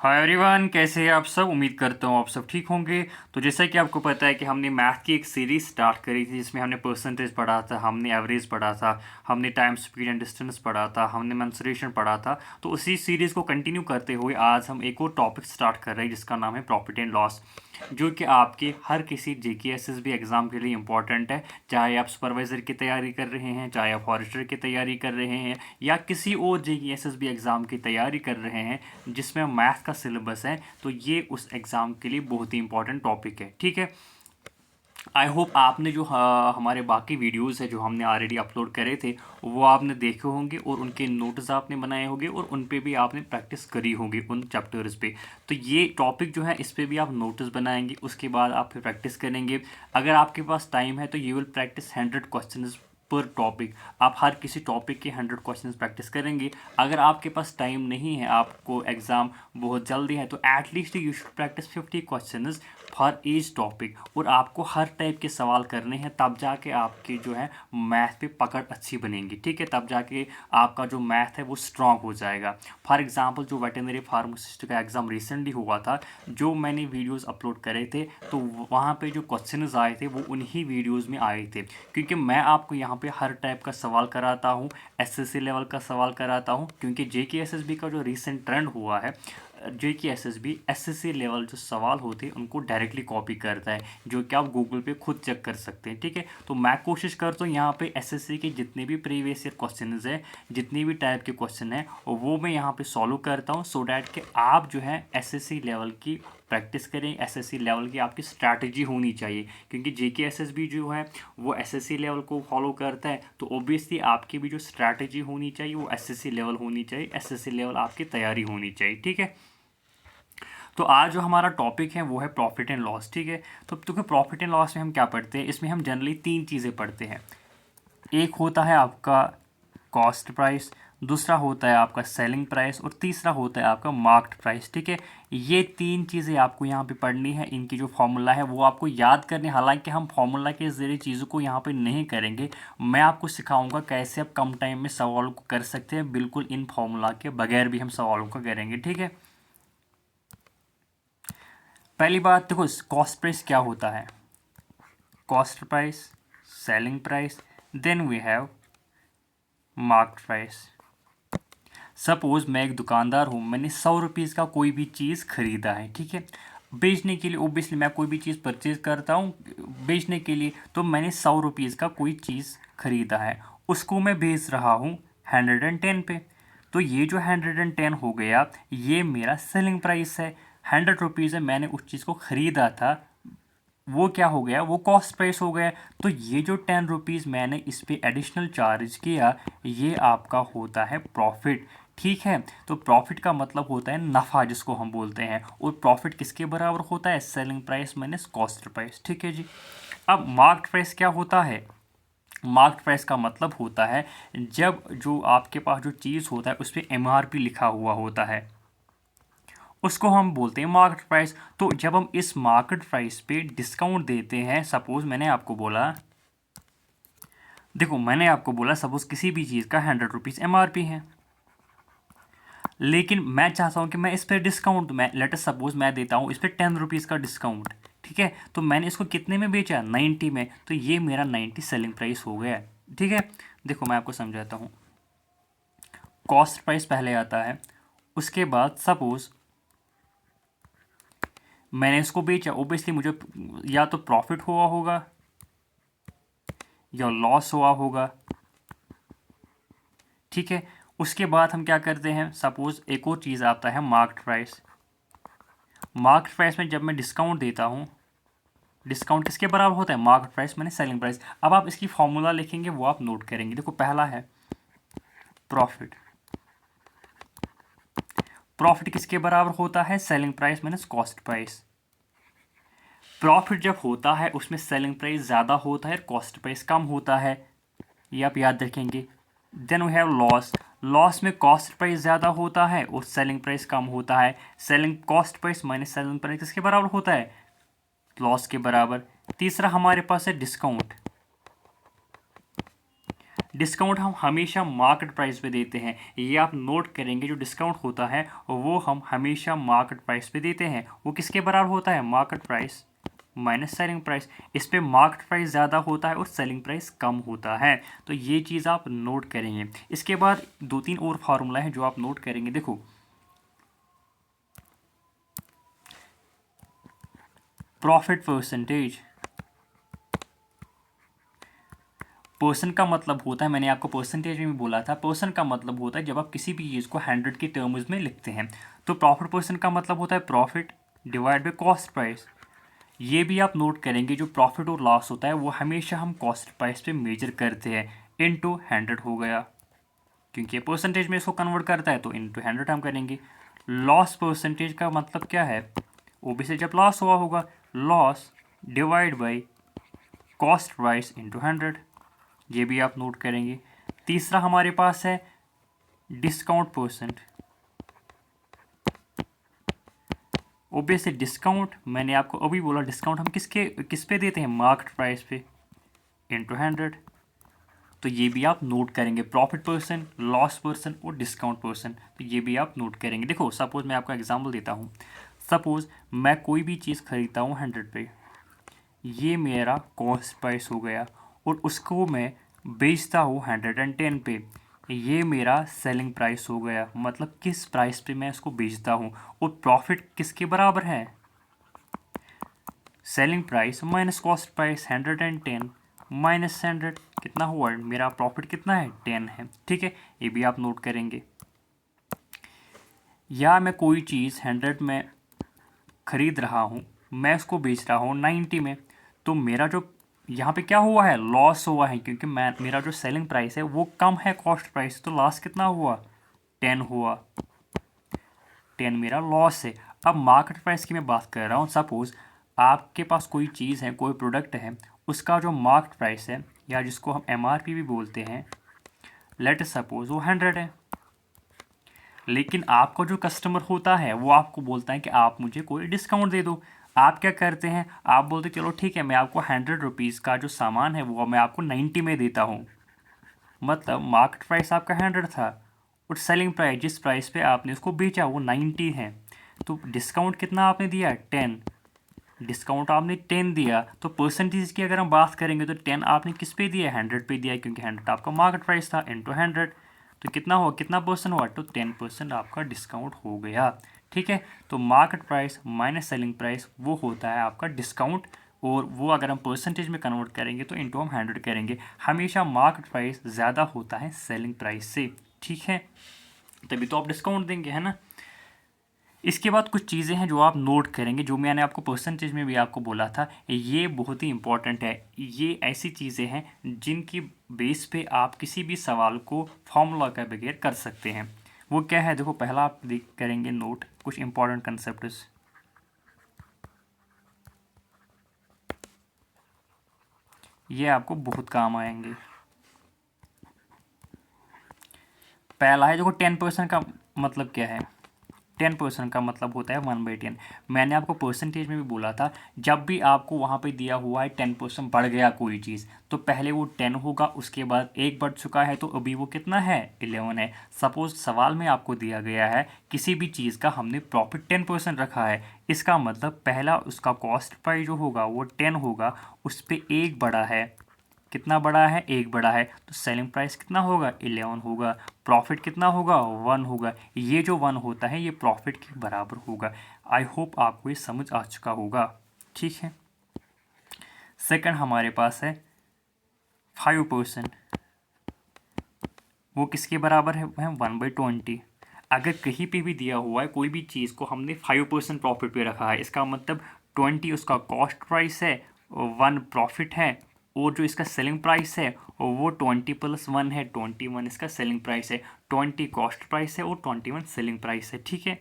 Hi everyone, कैसे हैं आप सब। उम्मीद करता हूँ आप सब ठीक होंगे। तो जैसा कि आपको पता है कि हमने मैथ की एक सीरीज़ स्टार्ट करी थी जिसमें हमने परसेंटेज पढ़ा था, हमने एवरेज पढ़ा था, हमने टाइम स्पीड एंड डिस्टेंस पढ़ा था, हमने मेंसुरेशन पढ़ा था। तो उसी सीरीज़ को कंटिन्यू करते हुए आज हम एक और टॉपिक स्टार्ट कर रहे हैं जिसका नाम है प्रॉफिट एंड लॉस, जो कि आपके हर किसी जेके एसएसबी एग्ज़ाम के लिए इम्पॉर्टेंट है। चाहे आप सुपरवाइज़र की तैयारी कर रहे हैं, चाहे आप फॉरेस्टर की तैयारी कर रहे हैं, या किसी और जेके एसएसबी एग्ज़ाम की तैयारी कर रहे हैं जिसमें मैथ का सिलेबस है, तो ये उस एग्ज़ाम के लिए बहुत ही इंपॉर्टेंट टॉपिक है। ठीक है, आई होप आपने जो हमारे बाकी वीडियोस है जो हमने ऑलरेडी अपलोड करे थे वो आपने देखे होंगे और उनके नोट्स आपने बनाए होंगे और उन पे भी आपने प्रैक्टिस करी होगी उन चैप्टर्स पे। तो ये टॉपिक जो है इस पे भी आप नोट्स बनाएंगे, उसके बाद आप फिर प्रैक्टिस करेंगे। अगर आपके पास टाइम है तो यू विल प्रैक्टिस 100 क्वेश्चन पर टॉपिक। आप हर किसी टॉपिक के 100 क्वेश्चंस प्रैक्टिस करेंगे। अगर आपके पास टाइम नहीं है, आपको एग्ज़ाम बहुत जल्दी है, तो at least you should practice 50 questions for each topic. और आपको हर टाइप के सवाल करने हैं, तब जाके आपकी जो है मैथ पे पकड़ अच्छी बनेगी। ठीक है, तब जाके आपका जो मैथ है वो स्ट्रांग हो जाएगा। फॉर एग्जांपल जो वेटरनरी फार्मासिस्ट का एग्ज़ाम रिसेंटली हुआ था, जो मैंने वीडियोस अपलोड करे थे, तो वहाँ पे जो क्वेश्चंस आए थे वो उन्हीं वीडियोस में आए थे। क्योंकि मैं आपको यहाँ पे हर टाइप का सवाल कराता हूँ, एसएससी लेवल का सवाल कराता हूँ, क्योंकि जेके एसएसबी का जो रिसेंट ट्रेंड हुआ है, जेके एसएसबी एसएससी लेवल जो सवाल होते हैं उनको डायरेक्टली कॉपी करता है, जो कि आप गूगल पे खुद चेक कर सकते हैं। ठीक है, तो मैं कोशिश करता हूँ यहाँ पे एसएससी के जितने भी प्रीवियस ईयर क्वेश्चन हैं, जितनी भी टाइप के क्वेश्चन हैं, वो मैं यहाँ पे सॉल्व करता हूँ, सो डैट कि आप जो है एसएससी लेवल की प्रैक्टिस करें। एसएससी लेवल की आपकी स्ट्रैटेजी होनी चाहिए, क्योंकि जेके एसएसबी जो है वो एसएससी लेवल को फॉलो करता है, तो ऑब्वियसली आपकी भी जो स्ट्रैटेजी होनी चाहिए वो एसएससी लेवल होनी चाहिए, एसएससी लेवल आपकी तैयारी होनी चाहिए। ठीक है, तो आज जो हमारा टॉपिक है वो है प्रॉफिट एंड लॉस। ठीक है, तो क्योंकि प्रॉफिट एंड लॉस में हम क्या पढ़ते हैं, इसमें हम जनरली तीन चीज़ें पढ़ते हैं। एक होता है आपका कॉस्ट प्राइस, दूसरा होता है आपका सेलिंग प्राइस, और तीसरा होता है आपका मार्केट प्राइस। ठीक है, ये तीन चीज़ें आपको यहाँ पे पढ़नी है। इनकी जो फॉर्मूला है वो आपको याद करनी है। हालांकि हम फॉर्मूला के ज़रिए चीज़ों को यहाँ पे नहीं करेंगे, मैं आपको सिखाऊंगा कैसे आप कम टाइम में सवालों को कर सकते हैं, बिल्कुल इन फॉर्मूला के बगैर भी हम सवालों को करेंगे। ठीक है, पहली बात देखो, कॉस्ट प्राइस क्या होता है। Cost price, selling price, then we have market price. Suppose मैं एक दुकानदार हूँ, मैंने 100 रुपीज़ का कोई भी चीज़ खरीदा है। ठीक है, बेचने के लिए ओब्वियसली मैं कोई भी चीज़ परचेज करता हूँ बेचने के लिए, तो मैंने 100 रुपीज़ का कोई चीज़ खरीदा है, उसको मैं बेच रहा हूँ 110 पे। तो ये जो 110 हो गया, ये मेरा सेलिंग प्राइस है। 100 रुपीज़ है, मैंने उस चीज़ को ख़रीदा था, वो क्या हो गया, वो कॉस्ट प्राइस हो गया। तो ये जो 10 रुपीज़ मैंने इस पर एडिशनल चार्ज किया, ये आपका होता है प्रॉफिट। ठीक है, तो प्रॉफिट का मतलब होता है नफ़ा जिसको हम बोलते हैं, और प्रॉफिट किसके बराबर होता है, selling price minus cost price. ठीक है जी। अब मार्केट प्राइस क्या होता है। मार्केट प्राइस का मतलब होता है जब जो आपके पास जो चीज़ होता है उस पर एमआरपी लिखा हुआ होता है, उसको हम बोलते हैं मार्केट प्राइस। तो जब हम इस मार्केट प्राइस पे डिस्काउंट देते हैं, सपोज मैंने आपको बोला, देखो मैंने आपको बोला सपोज किसी भी चीज़ का 100 रुपीज़ एमआरपी है, लेकिन मैं चाहता हूँ कि मैं इस पर डिस्काउंट, मैं लेट अस सपोज मैं देता हूँ इस पर 10 रुपीज़ का डिस्काउंट। ठीक है, तो मैंने इसको कितने में बेचा, 90 में, तो ये मेरा 90 सेलिंग प्राइस हो गया। ठीक है, देखो मैं आपको समझाता हूँ। कॉस्ट प्राइस पहले आता है, उसके बाद सपोज मैंने इसको बेचा, ओबियसली मुझे या तो प्रॉफिट हुआ होगा या लॉस हुआ होगा। ठीक है, उसके बाद हम क्या करते हैं, सपोज एक और चीज़ आता है मार्केट प्राइस। मार्केट प्राइस में जब मैं डिस्काउंट देता हूँ, डिस्काउंट किसके बराबर होता है, मार्केट प्राइस मैंने सेलिंग प्राइस। अब आप इसकी फॉर्मूला लिखेंगे वो आप नोट करेंगे। देखो पहला है प्रॉफिट। प्रॉफिट किसके बराबर होता है, selling price minus cost price. Profit जब होता है उसमें सेलिंग प्राइस ज़्यादा होता है, कॉस्ट प्राइस कम होता है, ये आप याद रखेंगे। Then we have loss. Loss में कॉस्ट प्राइस ज़्यादा होता है और सेलिंग प्राइस कम होता है। Selling cost price minus selling price किसके बराबर होता है, लॉस के बराबर। तीसरा हमारे पास है डिस्काउंट। डिस्काउंट हम हमेशा मार्केट प्राइस पे देते हैं, ये आप नोट करेंगे। जो डिस्काउंट होता है वो हम हमेशा मार्केट प्राइस पे देते हैं। वो किसके बराबर होता है? Market price minus selling price. इस पे मार्केट प्राइस ज़्यादा होता है और सेलिंग प्राइस कम होता है। तो ये चीज़ आप नोट करेंगे। इसके बाद 2-3 और फार्मूला है जो आप नोट करेंगे। देखो, प्रॉफिट परसेंटेज, परसेंट का मतलब होता है, मैंने आपको परसेंटेज में भी बोला था, परसेंट का मतलब होता है जब आप किसी भी चीज़ को 100 के टर्म्स में लिखते हैं। तो प्रॉफिट परसेंट का मतलब होता है profit divide by cost price. ये भी आप नोट करेंगे, जो प्रॉफिट और लॉस होता है वो हमेशा हम कॉस्ट प्राइस पे मेजर करते हैं। इनटू 100 हो गया, क्योंकि ये परसेंटेज में इसको कन्वर्ट करता है, तो इनटू 100 हम करेंगे। लॉस परसेंटेज का मतलब क्या है? ओबीसी जब लॉस हुआ होगा, loss divide by cost price into 100, ये भी आप नोट करेंगे। तीसरा हमारे पास है डिस्काउंट परसेंट। ओबियसली डिस्काउंट, मैंने आपको अभी बोला, डिस्काउंट हम किस पे देते हैं? मार्केट प्राइस पे इंटू 100। तो ये भी आप नोट करेंगे, प्रॉफिट परसेंट, लॉस परसेंट और डिस्काउंट परसेंट, तो ये भी आप नोट करेंगे। देखो, सपोज मैं आपको एग्जांपल देता हूँ। सपोज मैं कोई भी चीज़ खरीदता हूँ 100 पे, ये मेरा कॉस्ट प्राइस हो गया, और उसको मैं बेचता हूँ 110 पे, ये मेरा सेलिंग प्राइस हो गया। मतलब किस प्राइस पे मैं इसको बेचता हूँ, और प्रॉफिट किसके बराबर है? Selling price minus cost price, 110 minus 100 कितना हुआ? मेरा प्रॉफिट कितना है? 10 है। ठीक है, ये भी आप नोट करेंगे। या मैं कोई चीज़ 100 में खरीद रहा हूँ, मैं उसको बेच रहा हूँ 90 में, तो मेरा जो यहाँ पे क्या हुआ है? लॉस हुआ है, क्योंकि मेरा जो सेलिंग प्राइस है वो कम है कॉस्ट प्राइस, तो लॉस कितना हुआ? 10 हुआ। 10 मेरा लॉस है। अब मार्केट प्राइस की मैं बात कर रहा हूँ। सपोज आपके पास कोई चीज़ है, कोई प्रोडक्ट है, उसका जो मार्केट प्राइस है, या जिसको हम एमआरपी भी बोलते हैं, लेट सपोज वो 100 है। लेकिन आपका जो कस्टमर होता है वो आपको बोलता है कि आप मुझे कोई डिस्काउंट दे दो। आप क्या करते हैं? आप बोलते चलो ठीक है, मैं आपको 100 रुपीज़ का जो सामान है वो मैं आपको 90 में देता हूँ। मतलब मार्केट प्राइस आपका 100 था, और सेलिंग प्राइस जिस प्राइस पे आपने उसको बेचा वो 90 है। तो डिस्काउंट कितना आपने दिया? 10। डिस्काउंट आपने 10 दिया, तो परसेंटेज की अगर हम बात करेंगे तो 10 आपने किस पे दिया? 100 पे दिया, क्योंकि 100 आपका मार्केट प्राइस था, इंटू 100। तो कितना हुआ? कितना परसेंट हुआ? तो 10% आपका डिस्काउंट हो गया। ठीक है, तो market price minus selling price वो होता है आपका डिस्काउंट, और वो अगर हम परसेंटेज में कन्वर्ट करेंगे तो इंटू हम 100 करेंगे। हमेशा मार्केट प्राइस ज़्यादा होता है सेलिंग प्राइस से। ठीक है, तभी तो आप डिस्काउंट देंगे, है ना। इसके बाद कुछ चीज़ें हैं जो आप नोट करेंगे, जो मैंने आपको परसेंटेज में भी आपको बोला था, ये बहुत ही इंपॉर्टेंट है। ये ऐसी चीज़ें हैं जिनकी बेस पे आप किसी भी सवाल को फॉर्मूला के बगैर कर सकते हैं। वो क्या है? देखो, पहला आप करेंगे नोट कुछ इंपॉर्टेंट कंसेप्ट्स। ये आपको बहुत काम आएंगे। पहला है, देखो 10% का मतलब क्या है? 10% का मतलब होता है 1/10। मैंने आपको परसेंटेज में भी बोला था, जब भी आपको वहाँ पे दिया हुआ है 10% बढ़ गया कोई चीज़, तो पहले वो 10 होगा, उसके बाद एक बढ़ चुका है, तो अभी वो कितना है? 11 है। सपोज सवाल में आपको दिया गया है किसी भी चीज़ का हमने प्रॉफिट 10% रखा है, इसका मतलब पहला उसका कॉस्ट प्राइस जो होगा वो 10 होगा, उस पर एक बढ़ा है। कितना बड़ा है? एक बड़ा है, तो सेलिंग प्राइस कितना होगा? 11 होगा। प्रॉफिट कितना होगा? 1 होगा। ये जो 1 होता है ये प्रॉफिट के बराबर होगा। आई होप आपको ये समझ आ चुका होगा। ठीक है, सेकंड हमारे पास है 5%। वो किसके बराबर है? 1/20। अगर कहीं पे भी दिया हुआ है कोई भी चीज़ को हमने 5% प्रॉफिट पे रखा है, इसका मतलब 20 उसका कॉस्ट प्राइस है और 1 प्रॉफिट है, और जो इसका सेलिंग प्राइस है वो 20 + 1 है, 21 इसका सेलिंग प्राइस है। 20 कॉस्ट प्राइस है और 21 सेलिंग प्राइस है। ठीक है,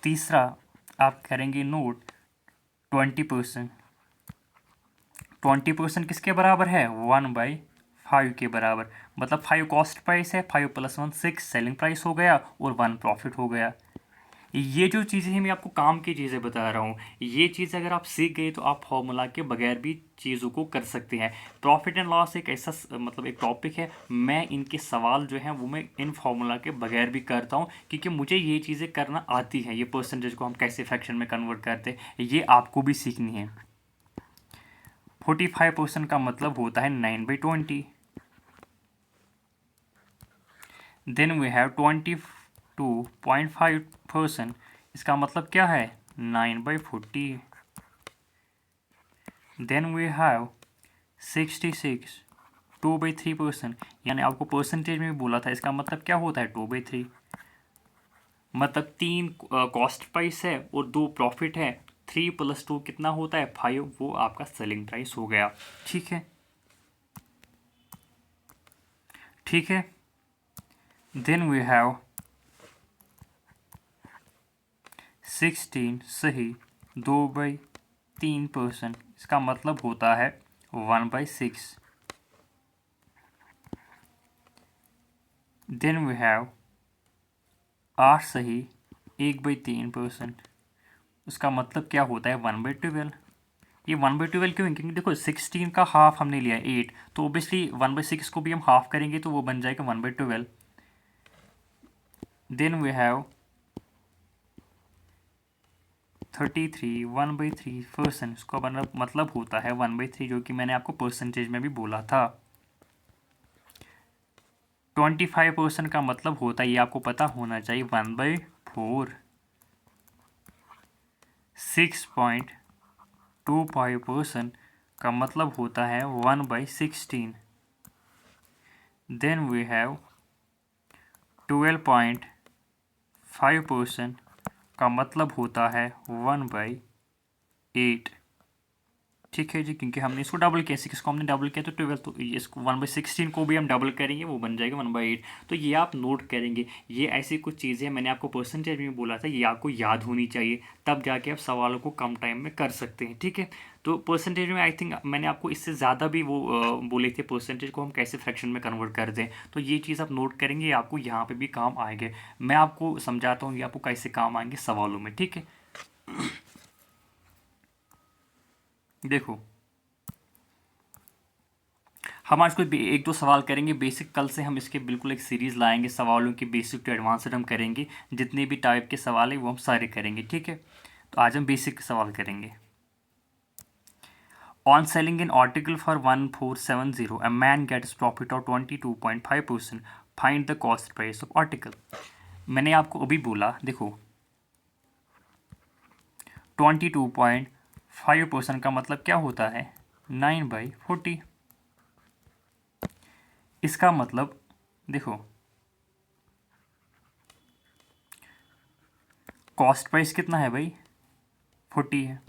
तीसरा आप करेंगे नोट 20%। 20% किसके बराबर है? 1/5 के बराबर। मतलब 5 कॉस्ट प्राइस है, 5 + 1 6 सेलिंग प्राइस हो गया, और 1 प्रॉफिट हो गया। ये जो चीज़ें हैं मैं आपको काम की चीज़ें बता रहा हूँ। ये चीज़ अगर आप सीख गए तो आप फॉर्मूला के बगैर भी चीज़ों को कर सकते हैं। प्रॉफिट एंड लॉस एक ऐसा मतलब एक टॉपिक है, मैं इनके सवाल जो हैं वो मैं इन फार्मूला के बगैर भी करता हूँ, क्योंकि मुझे ये चीज़ें करना आती हैं। ये परसेंटेज को हम कैसे फ्रैक्शन में कन्वर्ट करते हैं ये आपको भी सीखनी है। 45% का मतलब होता है 9/20। देन वी हैव 22.5%, इसका मतलब क्या है 9/40। देन वी हैव 66 2/3%, यानी आपको परसेंटेज में भी बोला था, इसका मतलब क्या होता है 2/3। मतलब 3 कॉस्ट प्राइस है और 2 प्रॉफिट है, 3 + 2 कितना होता है 5, वो आपका सेलिंग प्राइस हो गया। ठीक है, ठीक है। देन वी हैव 16 सही 2/3%, इसका मतलब होता है 1/6। देन वी हैव 8 सही 1/3%, उसका मतलब क्या होता है 1/12। ये 1/12 क्यों है? क्योंकि देखो 16 का हाफ हमने लिया 8, तो ओबियसली 1/6 को भी हम हाफ करेंगे तो वो बन जाएगा 1/12। देन वी हैव 33 1/3%, इसका मतलब होता है 1/3, जो कि मैंने आपको परसेंटेज में भी बोला था। 25% का मतलब होता है, ये आपको पता होना चाहिए 1/4। 6.25% का मतलब होता है 1/16। देन वी हैव 12.5% का मतलब होता है 1/8। ठीक है जी, क्योंकि हमने इसको डबल किया, 6 को हमने डबल किया तो 12, तो इसको 1/16 को भी हम डबल करेंगे, वो बन जाएगा 1/8। तो ये आप नोट करेंगे। ये ऐसी कुछ चीज़ें मैंने आपको परसेंटेज में बोला था, ये आपको याद होनी चाहिए, तब जाके आप सवालों को कम टाइम में कर सकते हैं। ठीक है, तो परसेंटेज में आई थिंक मैंने आपको इससे ज़्यादा भी वो बोले थे, परसेंटेज को हम कैसे फ्रैक्शन में कन्वर्ट कर दें। तो ये चीज़ आप नोट करेंगे, ये आपको यहाँ पर भी काम आएंगे। मैं आपको समझाता हूँ ये आपको कैसे काम आएंगे सवालों में। ठीक है, देखो हम आज कोई एक दो सवाल करेंगे बेसिक। कल से हम इसके बिल्कुल एक सीरीज़ लाएंगे, सवालों की बेसिक टू एडवांस्ड हम करेंगे। जितने भी टाइप के सवाल हैं वो हम सारे करेंगे। ठीक है, तो आज हम बेसिक सवाल करेंगे। On selling in article for 1470 a man gets profit of 22.5%, find the cost price of article. मैंने आपको अभी बोला, देखो 22.5% का मतलब क्या होता है 9/40। इसका मतलब देखो कॉस्ट प्राइस कितना है भाई 40 है,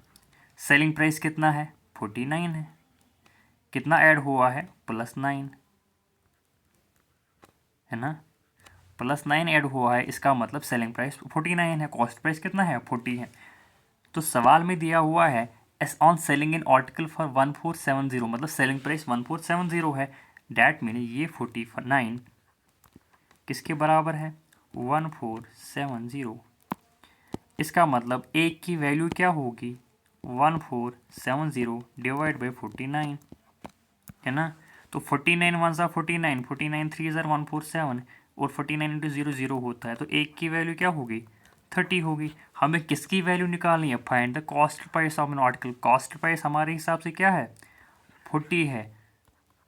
सेलिंग प्राइस कितना है 49 है, कितना ऐड हुआ है +9 है ना, +9 ऐड हुआ है, इसका मतलब सेलिंग प्राइस 49 है, कॉस्ट प्राइस कितना है 40 है। तो सवाल में दिया हुआ है S on selling in article for 1470, मतलब सेलिंग प्राइस 1470 है। डैट मीन ये 49 किसके बराबर है 1470। इसका मतलब एक की वैल्यू क्या होगी 1470 डिवाइड बाई 49 है ना। तो 49 वन ज़ा 49, 49 3 ज़र 147 और 49 इंटू 0 0 होता है, तो एक की वैल्यू क्या होगी 30 होगी। हमें किसकी वैल्यू निकालनी है find the cost price of an article. Cost price हमारे हिसाब से क्या है 40 है,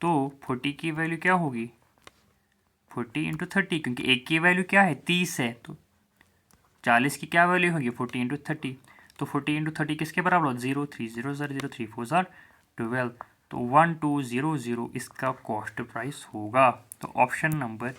तो 40 की वैल्यू क्या होगी 40 इंटू 30, क्योंकि एक की वैल्यू क्या है 30 है, तो 40 की क्या वैल्यू होगी 40 इंटू 30। तो 40 इंटू 30 किसके बराबर हो 0 3 0 0 0 3 4 ज़र 12, तो 1200 इसका कॉस्ट प्राइस होगा। तो ऑप्शन नंबर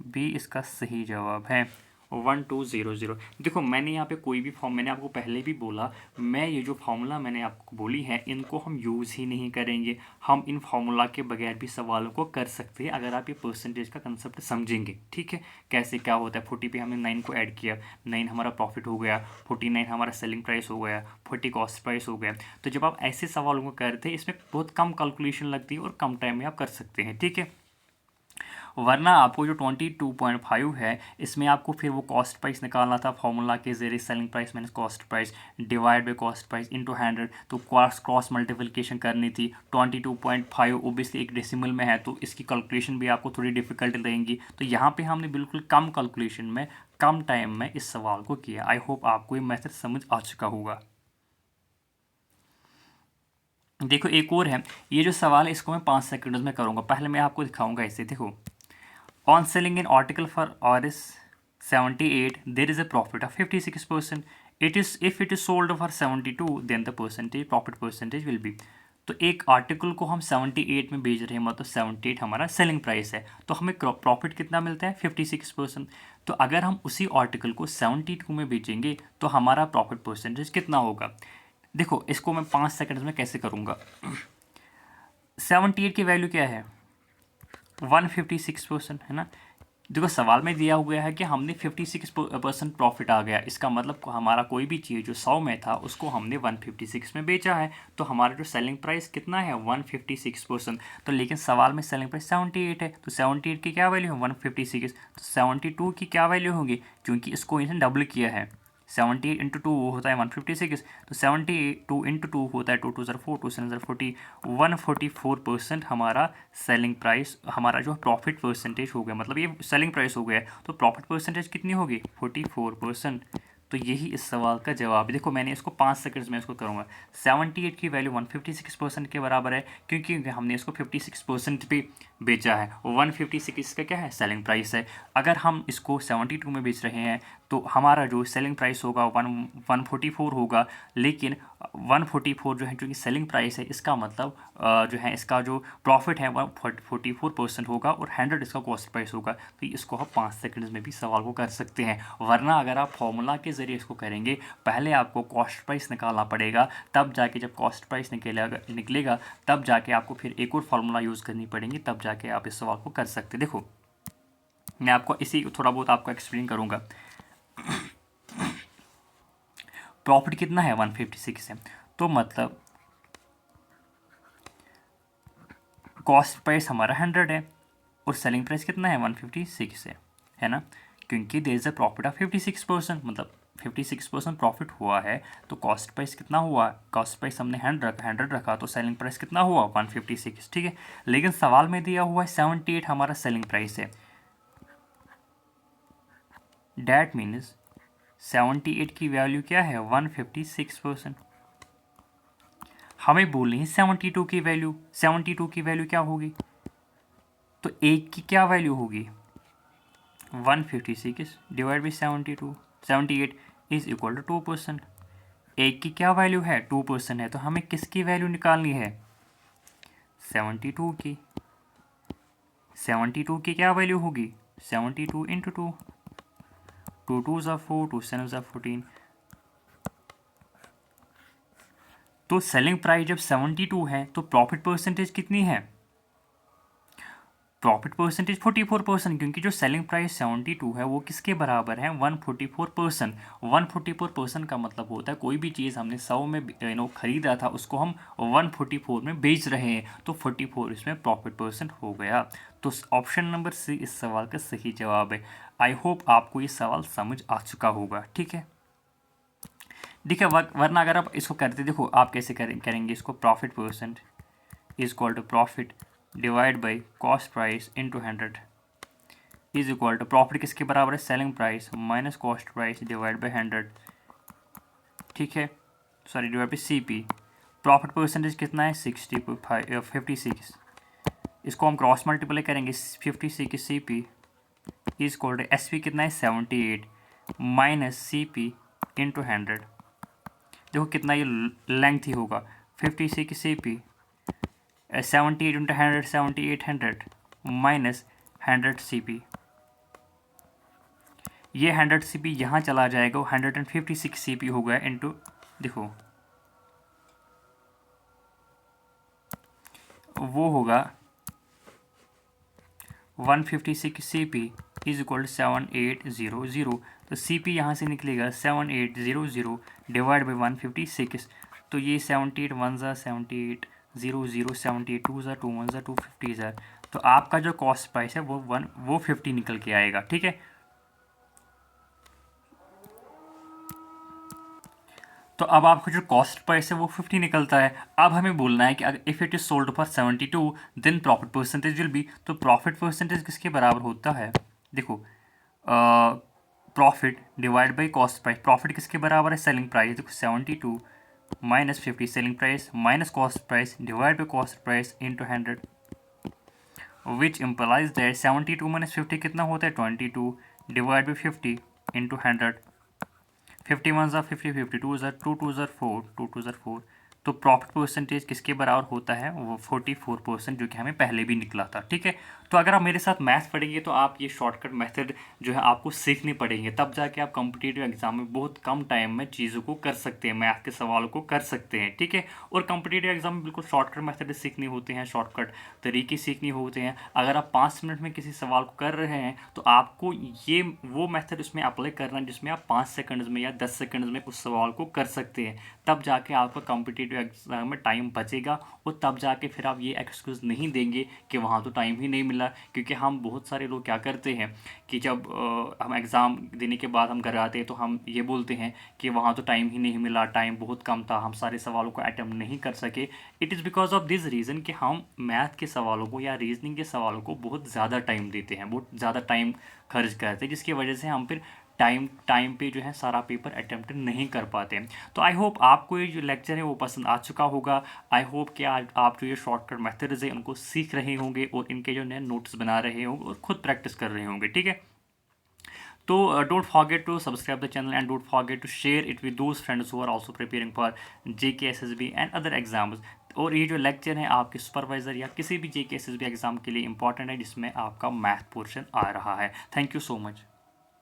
बी इसका सही जवाब है 1200। देखो मैंने यहाँ पे कोई भी फॉर्म, मैंने आपको पहले भी बोला, मैं ये जो फार्मूला मैंने आपको बोली है इनको हम यूज़ ही नहीं करेंगे। हम इन फार्मूला के बगैर भी सवालों को कर सकते हैं अगर आप ये परसेंटेज का कंसेप्ट समझेंगे। ठीक है, कैसे क्या होता है 40 पे हमने 9 को ऐड किया, 9 हमारा प्रॉफिट हो गया, 49 हमारा सेलिंग प्राइस हो गया, 40 कॉस्ट प्राइस हो गया। तो जब आप ऐसे सवालों को करते हैं इसमें बहुत कम कैलकुलेशन लगती है और कम टाइम में आप कर सकते हैं। ठीक है, वरना आपको जो 22.5 है इसमें आपको फिर वो कॉस्ट प्राइस निकालना था फॉर्मूला के जरिए, selling price minus cost price divide by cost price into 100, तो क्रॉस मल्टीप्लिकेशन करनी थी। 22.5 ओबियसली एक डेसिमल में है तो इसकी कैलकुलेशन भी आपको थोड़ी डिफिकल्ट रहेंगी। तो यहाँ पे हमने बिल्कुल कम कैलकुलेशन में कम टाइम में इस सवाल को किया। आई होप आपको ये मेथड समझ आ चुका होगा। देखो एक और है, ये जो सवाल है इसको मैं 5 सेकंड्स में करूँगा। पहले मैं आपको दिखाऊंगा इसे। देखो, on selling in article for RS 78 there is a profit of 56%। It is if it is sold for 72 then the percentage profit percentage will be. तो एक आर्टिकल को हम 78 में बेच रहे हैं, मतलब 78 हमारा सेलिंग प्राइस है, तो हमें प्रॉफिट कितना मिलता है 56%। तो अगर हम उसी आर्टिकल को 72 में बेचेंगे तो हमारा प्रॉफिट परसेंटेज कितना होगा। देखो इसको मैं 5 सेकंड्स में कैसे करूँगा। 78 की वैल्यू क्या है 156% है ना। देखो सवाल में दिया हुआ है कि हमने 56% प्रॉफिट आ गया, इसका मतलब हमारा कोई भी चीज़ जो 100 में था उसको हमने 156 में बेचा है, तो हमारा जो सेलिंग प्राइस कितना है 156%। तो लेकिन सवाल में सेलिंग प्राइस 78 है, तो 78 की क्या वैल्यू है 156। तो 72 की क्या वैल्यू होगी, क्योंकि इसको इन्हें डबल किया है। 78 इंटू 2 वो होता है 156, तो 72 इंटू 2 होता है 2 2 ज़र 4 2 7 ज़र 40, 144% हमारा सेलिंग प्राइस, हमारा जो प्रॉफिट परसेंटेज हो गया, मतलब ये सेलिंग प्राइस हो गया है, तो प्रॉफिट परसेंटेज कितनी होगी 44%। तो यही इस सवाल का जवाब है। देखो मैंने इसको 5 सेकंड्स में इसको करूँगा। 78 की वैल्यू 156% के बराबर है, क्योंकि हमने इसको 56% पे बेचा है। 156 का क्या है सेलिंग प्राइस है। अगर हम इसको 72 में बेच रहे हैं तो हमारा जो सेलिंग प्राइस होगा 144 होगा, लेकिन 144 जो है क्योंकि सेलिंग प्राइस है, इसका मतलब जो है इसका जो प्रॉफिट है 144% होगा और 100 इसका कॉस्ट प्राइस होगा। तो इसको आप 5 सेकंड्स में भी सवाल को कर सकते हैं। वरना अगर आप फॉर्मूला के ज़रिए इसको करेंगे, पहले आपको कॉस्ट प्राइस निकालना पड़ेगा, तब जाके जब कॉस्ट प्राइस निकलेगा तब जाके आपको फिर एक और फार्मूला यूज़ करनी पड़ेगी, तब जाके आप इस सवाल को कर सकते। देखो मैं आपको इसी थोड़ा बहुत आपको एक्सप्लेन करूँगा। प्रॉफिट कितना है 156 है, तो मतलब कॉस्ट प्राइस हमारा 100 है और सेलिंग प्राइस कितना है 156 है ना, क्योंकि there is a profit of 56%, मतलब 56% प्रॉफिट हुआ है, तो कॉस्ट प्राइस कितना हुआ, कॉस्ट प्राइस हमने 100 रखा तो सेलिंग प्राइस कितना हुआ 156, ठीक है। लेकिन सवाल में दिया हुआ है 78 हमारा सेलिंग प्राइस है, डैट मीन्स 78 की वैल्यू क्या है 156%। हमें बोलनी है 72 की वैल्यू, 72 की वैल्यू क्या होगी, तो एक की क्या वैल्यू होगी 156 divide by 78 is equal to 2%। एक की क्या वैल्यू है 2% है, तो हमें किसकी वैल्यू निकालनी है 72 की। 72 की क्या वैल्यू होगी 72 इंटू 2, 2 2 ज़ा 4 2 7 ज़ा 14। तो सेलिंग प्राइस जब 72 है तो प्रॉफिट परसेंटेज कितनी है, प्रॉफिट परसेंटेज 44%, क्योंकि जो सेलिंग प्राइस 72 है वो किसके बराबर है 144%। 144% का मतलब होता है कोई भी चीज़ हमने 100 में खरीदा था उसको हम 144 में बेच रहे हैं, तो 44 इसमें प्रॉफिट परसेंट हो गया। तो ऑप्शन नंबर सी इस सवाल का सही जवाब है। आई होप आपको ये सवाल समझ आ चुका होगा, ठीक है। देखिए वरना अगर आप इसको करते, देखो आप कैसे करेंगे इसको, profit percent is equal to profit divide by cost price into 100 is equal to profit किसके बराबर है selling price minus cost price divide by 100, ठीक है, sorry divide by CP। Profit percentage कितना है 56, इसको हम क्रॉस मल्टीप्लाई करेंगे 56 CP is equal to SP कितना है 78 माइनस CP इंटू 100। देखो कितना ये लेंथ ही होगा 56 CP 78 इंटू 100 7800 माइनस 100 CP। ये 100 CP यहाँ चला जाएगा, 156 CP हो गया इंटू, देखो वो होगा 156 CP इज इक्वल 7800। तो CP यहाँ से निकलेगा 7800 डिवाइड बाई 156, तो ये 78 1 ज़ा 78 0 0 78 2 ज़ा 2 1 ज़ा 250 ज़ा, तो आपका जो कॉस्ट प्राइस है वो 50 निकल के आएगा, ठीक है। तो अब आपका जो कॉस्ट प्राइस है वो 50 निकलता है। अब हमें बोलना है कि अगर if it is sold for 72 then profit percentage will be, तो प्रॉफिट परसेंटेज किसके बराबर होता है, देखो profit divide by cost price. Profit किसके बराबर है, सेलिंग प्राइस, देखो 72 minus 50 selling price minus cost price divide by cost price into 100, which implies that 72 minus 50 कितना होता है 22 डिवाइड बाई 50 इंटू 100, 50 वन ज़ा 50, 52 ज़ा 2 2 ज़ा 4, 2 2 ज़ा 4। तो प्रॉफिट परसेंटेज किसके बराबर होता है, वो 44%, जो कि हमें पहले भी निकला था, ठीक है। तो अगर आप मेरे साथ मैथ पढ़ेंगे तो आप ये शॉर्टकट मेथड जो है आपको सीखने पड़ेंगे, तब जाके आप कॉम्पिटिटिव एग्जाम में बहुत कम टाइम में चीज़ों को कर सकते हैं, मैथ के सवालों को कर सकते हैं, ठीक है। और कॉम्पिटिटिव एग्जाम में बिल्कुल शॉर्टकट मेथड सीखने होते हैं, शॉर्टकट तरीके सीखने होते हैं। अगर आप 5 मिनट में किसी सवाल को कर रहे हैं तो आपको ये वो मेथड उसमें अप्लाई करना है जिसमें आप 5 सेकंड्स में या 10 सेकंड्स में उस सवाल को कर सकते हैं, तब जाके आपका कॉम्पिटिटिव एग्जाम में टाइम बचेगा। और तब जाके फिर आप ये एक्सक्यूज़ नहीं देंगे कि वहाँ तो टाइम ही नहीं मिला। क्योंकि हम बहुत सारे लोग क्या करते हैं कि जब हम एग्ज़ाम देने के बाद हम घर आते हैं तो हम ये बोलते हैं कि वहाँ तो टाइम ही नहीं मिला, टाइम बहुत कम था, हम सारे सवालों को अटैम्प्ट नहीं कर सके। It is because of this reason कि हम मैथ के सवालों को या रीजनिंग के सवालों को बहुत ज़्यादा टाइम देते हैं, बहुत ज़्यादा टाइम खर्च करते हैं, जिसकी वजह से हम फिर टाइम पे जो है सारा पेपर अटेम्प्ट नहीं कर पाते। तो आई होप आपको ये जो लेक्चर है वो पसंद आ चुका होगा। आई होप कि आज आप जो ये शॉर्टकट मेथड्स है उनको सीख रहे होंगे और इनके जो नए नोट्स बना रहे होंगे और खुद प्रैक्टिस कर रहे होंगे, ठीक है। तो don't forget to subscribe the channel and don't forget to share it with those friends who are also preparing for JK SSB and other exams। और ये जो लेक्चर है आपके सुपरवाइज़र या किसी भी JK SSB एग्ज़ाम के लिए इंपॉर्टेंट है जिसमें आपका मैथ पोर्शन आ रहा है। Thank you so much.